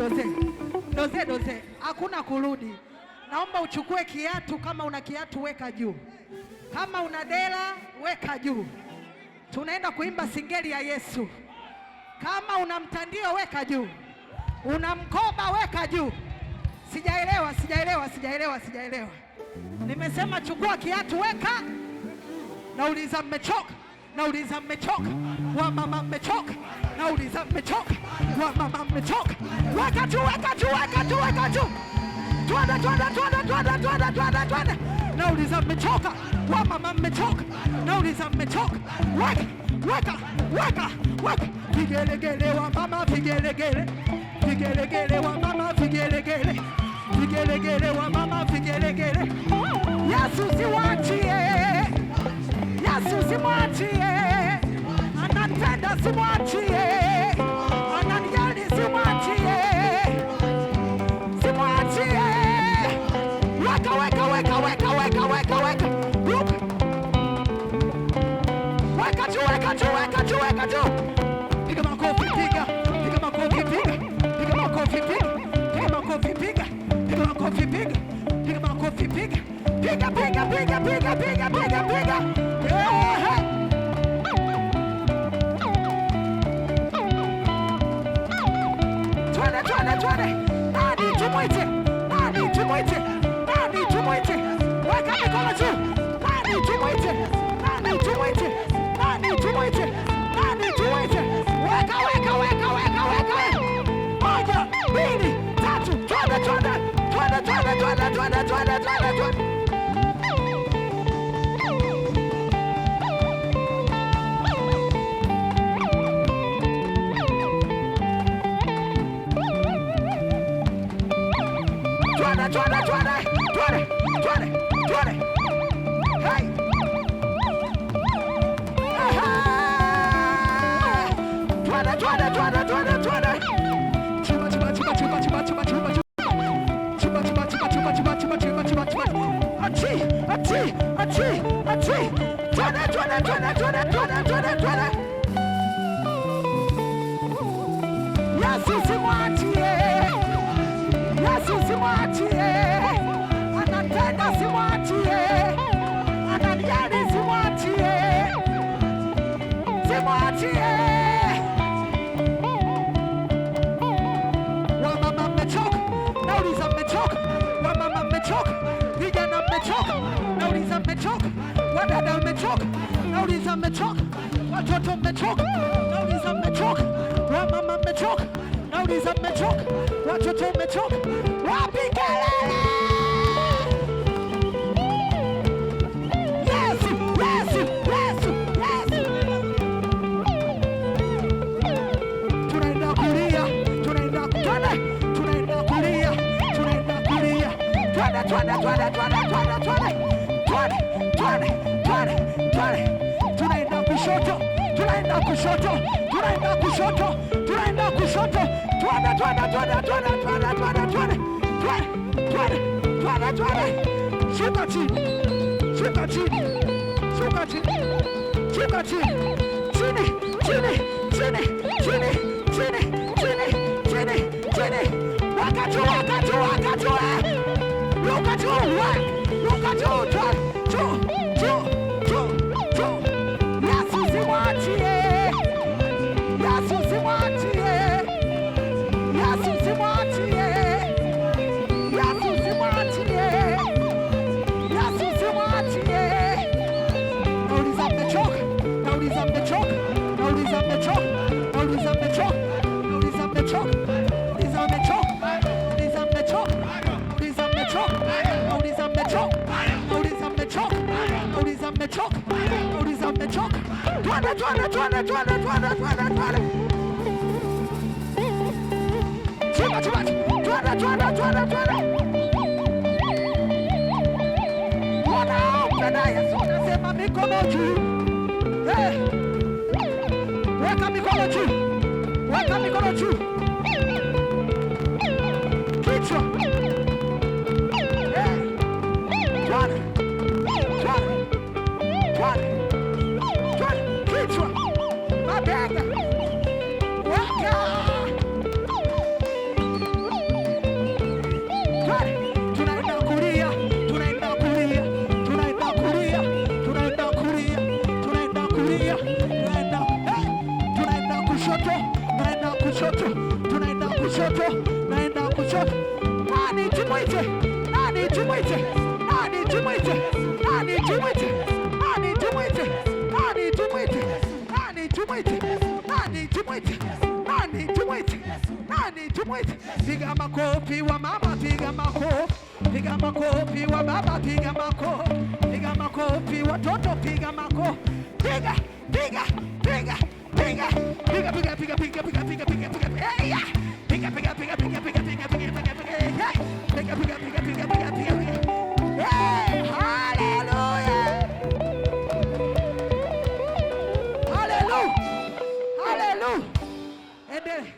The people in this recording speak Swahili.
doze. Hakuna kurudi. Naomba uchukue kiatu, kama una kiatu weka juu. Kama una dela weka juu. Tunaenda kuimba singeli ya Yesu. Kama una mtandio weka juu. Una mkoba weka juu. Sijaelewa. Nimesema chukua kiatu weka. Nauliza mmechoka. Wa mama mmechoka. Nauliza mmechoka. Wa mama mmechoka. Weka juu. Twende. Nauliza mmechoka. Wa mama mmechoka. Nauliza mmechoka. Weka. Vigelegele wa mama vigelegele. Vigelegele wa mama vigelegele. Vigelegele wa mama vigelegele. Yesu simwachie. Ananipenda simwachie. Ananijali simwachie. Weka. Weka juu. Piga makofi. Twende. Nani tumwite. Weka mikono juu. Nani tumwite. Weka. 1, 2, 3. Twende. Hey. Twende. Yesu simwachie. Anatenda simwachie. Ananijali simwachie. Wamama mmechoka. Nauliza mmechoka. Wamama mmechoka. Vijana mmechoka. Nauliza mmechoka. Wadada mmechoka. Nauliza mmechoka. Watoto mmechoka. Nauliza mmechoka. Wamama mmechoka. Nauliza mmechoka. Watoto mmechoka. Wapi kelele? Yesu. Tunaenda kulia. Tunaenda kushoto. Shuka chini. Weka mikono juu. Kichwa. Kichwa. Mabega. Weka. naenda kushoto, tunaenda kushoto, naenda kushoto. Nani tumwite? Nani tumwite? Nani tumwite? Nani tumwite? Nani tumwite? Nani tumwite? Nani tumwite? Nani tumwite? Nani tumwite? Nani tumwite? Piga makofi wa mama, piga makofi. Piga makofi wa baba, piga makofi. Piga makofi watoto, piga makofi. Piga, piga, piga, piga, piga, piga, piga, piga, piga, piga, piga, piga, hey, yeah. Piga, piga, piga, piga, piga, piga, piga, piga, piga, hey. Piga, piga, piga, piga, piga, piga, piga. Hey, hallelujah. Hallelujah. Hallelujah. Endelea.